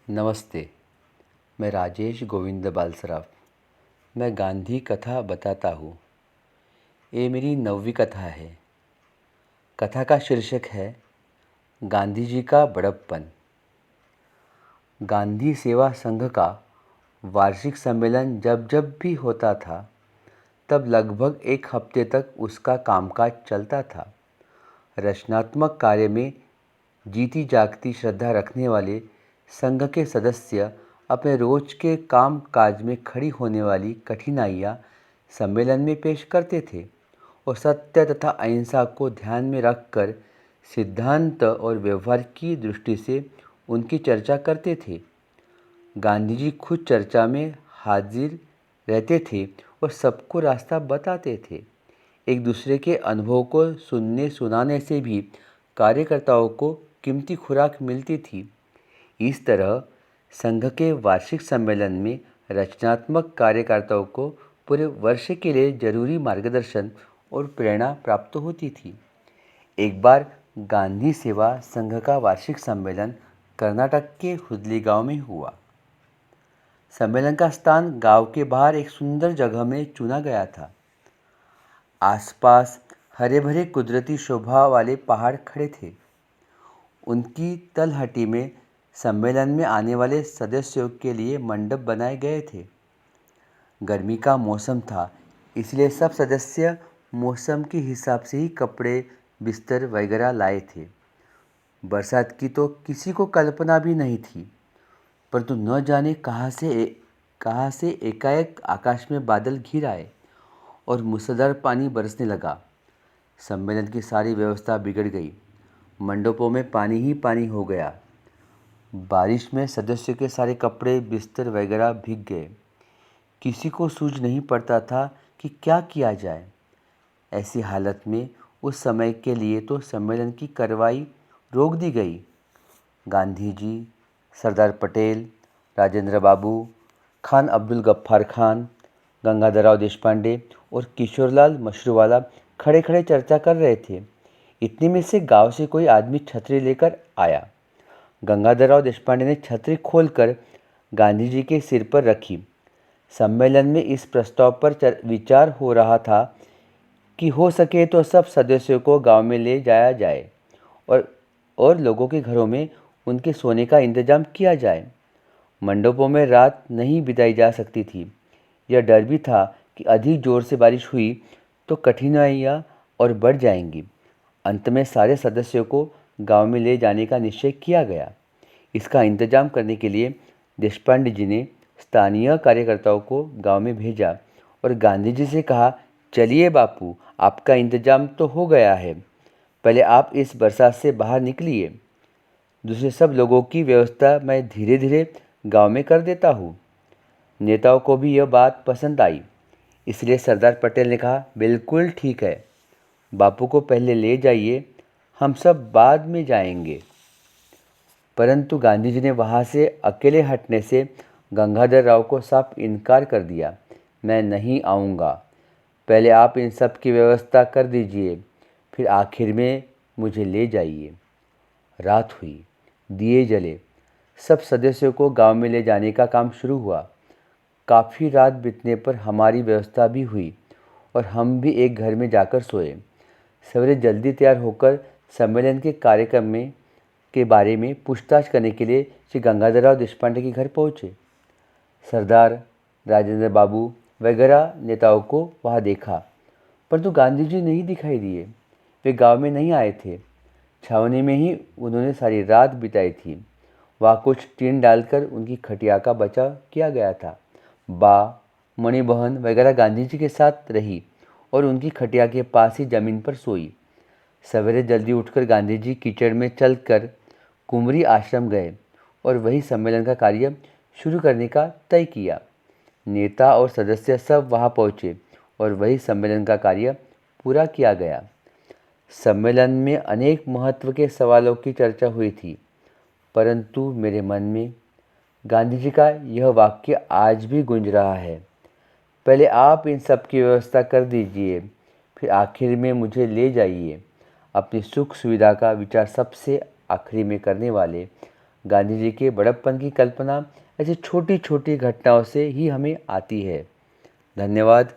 नमस्ते। मैं राजेश गोविंद बालसराव। मैं गांधी कथा बताता हूँ। ये मेरी 9वीं कथा है। कथा का शीर्षक है गांधी जी का बड़प्पन। गांधी सेवा संघ का वार्षिक सम्मेलन जब जब भी होता था तब लगभग एक हफ्ते तक उसका कामकाज चलता था। रचनात्मक कार्य में जीती जागती श्रद्धा रखने वाले संघ के सदस्य अपने रोज के काम काज में खड़ी होने वाली कठिनाइयाँ सम्मेलन में पेश करते थे और सत्य तथा अहिंसा को ध्यान में रखकर सिद्धांत और व्यवहार की दृष्टि से उनकी चर्चा करते थे। गांधी जी खुद चर्चा में हाजिर रहते थे और सबको रास्ता बताते थे। एक दूसरे के अनुभव को सुनने सुनाने से भी कार्यकर्ताओं को कीमती खुराक मिलती थी। इस तरह संघ के वार्षिक सम्मेलन में रचनात्मक कार्यकर्ताओं को पूरे वर्ष के लिए जरूरी मार्गदर्शन और प्रेरणा प्राप्त होती थी। एक बार गांधी सेवा संघ का वार्षिक सम्मेलन कर्नाटक के हुदली गांव में हुआ। सम्मेलन का स्थान गांव के बाहर एक सुंदर जगह में चुना गया था। आसपास हरे भरे कुदरती शोभा वाले पहाड़ खड़े थे। उनकी तलहटी में सम्मेलन में आने वाले सदस्यों के लिए मंडप बनाए गए थे। गर्मी का मौसम था, इसलिए सब सदस्य मौसम के हिसाब से ही कपड़े, बिस्तर वगैरह लाए थे। बरसात की तो किसी को कल्पना भी नहीं थी, परंतु न जाने कहाँ से एकाएक आकाश में बादल घिर आए और मूसलाधार पानी बरसने लगा। सम्मेलन की सारी व्यवस्था बिगड़ गई। मंडपों में पानी ही पानी हो गया। बारिश में सदस्यों के सारे कपड़े, बिस्तर वगैरह भीग गए। किसी को सूझ नहीं पड़ता था कि क्या किया जाए। ऐसी हालत में उस समय के लिए तो सम्मेलन की कार्रवाई रोक दी गई। गांधी जी, सरदार पटेल, राजेंद्र बाबू, खान अब्दुल गफ्फार खान, गंगाधरराव देशपांडे और किशोरलाल मशरूवाला खड़े खड़े चर्चा कर रहे थे। इतने में से गांव से कोई आदमी छतरी लेकर आया। गंगाधरराव देशपांडे ने छतरी खोलकर गांधी जी के सिर पर रखी। सम्मेलन में इस प्रस्ताव पर विचार हो रहा था कि हो सके तो सब सदस्यों को गांव में ले जाया जाए और लोगों के घरों में उनके सोने का इंतजाम किया जाए। मंडपों में रात नहीं बिताई जा सकती थी। यह डर भी था कि अधिक जोर से बारिश हुई तो कठिनाइयाँ और बढ़ जाएंगी। अंत में सारे सदस्यों को गांव में ले जाने का निश्चय किया गया। इसका इंतजाम करने के लिए देशपांडे जी ने स्थानीय कार्यकर्ताओं को गांव में भेजा और गांधी जी से कहा, चलिए बापू, आपका इंतजाम तो हो गया है, पहले आप इस बरसात से बाहर निकलिए। दूसरे सब लोगों की व्यवस्था मैं धीरे धीरे गांव में कर देता हूँ। नेताओं को भी यह बात पसंद आई, इसलिए सरदार पटेल ने कहा, बिल्कुल ठीक है, बापू को पहले ले जाइए, हम सब बाद में जाएंगे। परंतु गांधी जी ने वहाँ से अकेले हटने से गंगाधर राव को साफ इनकार कर दिया। मैं नहीं आऊँगा, पहले आप इन सब की व्यवस्था कर दीजिए, फिर आखिर में मुझे ले जाइए। रात हुई, दिए जले, सब सदस्यों को गांव में ले जाने का काम शुरू हुआ। काफ़ी रात बीतने पर हमारी व्यवस्था भी हुई और हम भी एक घर में जाकर सोए। सवेरे जल्दी तैयार होकर सम्मेलन के कार्यक्रम के बारे में पूछताछ करने के लिए श्री गंगाधरराव देशपांडे के घर पहुँचे। सरदार राजेंद्र बाबू वगैरह नेताओं को वहाँ देखा, परंतु गांधी जी नहीं दिखाई दिए। वे गांव में नहीं आए थे। छावनी में ही उन्होंने सारी रात बिताई थी। वहाँ कुछ टीन डालकर उनकी खटिया का बचाव किया गया था। बा, मणि बहन वगैरह गांधी जी के साथ रही और उनकी खटिया के पास ही जमीन पर सोई। सवेरे जल्दी उठकर गांधी जी कीचड़ में चलकर कुंवरी आश्रम गए और वही सम्मेलन का कार्य शुरू करने का तय किया। नेता और सदस्य सब वहां पहुंचे और वही सम्मेलन का कार्य पूरा किया गया। सम्मेलन में अनेक महत्व के सवालों की चर्चा हुई थी, परंतु मेरे मन में गांधी जी का यह वाक्य आज भी गूंज रहा है, पहले आप इन सब की व्यवस्था कर दीजिए, फिर आखिर में मुझे ले जाइए। अपनी सुख सुविधा का विचार सबसे आखिरी में करने वाले गांधी जी के बड़प्पन की कल्पना ऐसी छोटी छोटी घटनाओं से ही हमें आती है। धन्यवाद।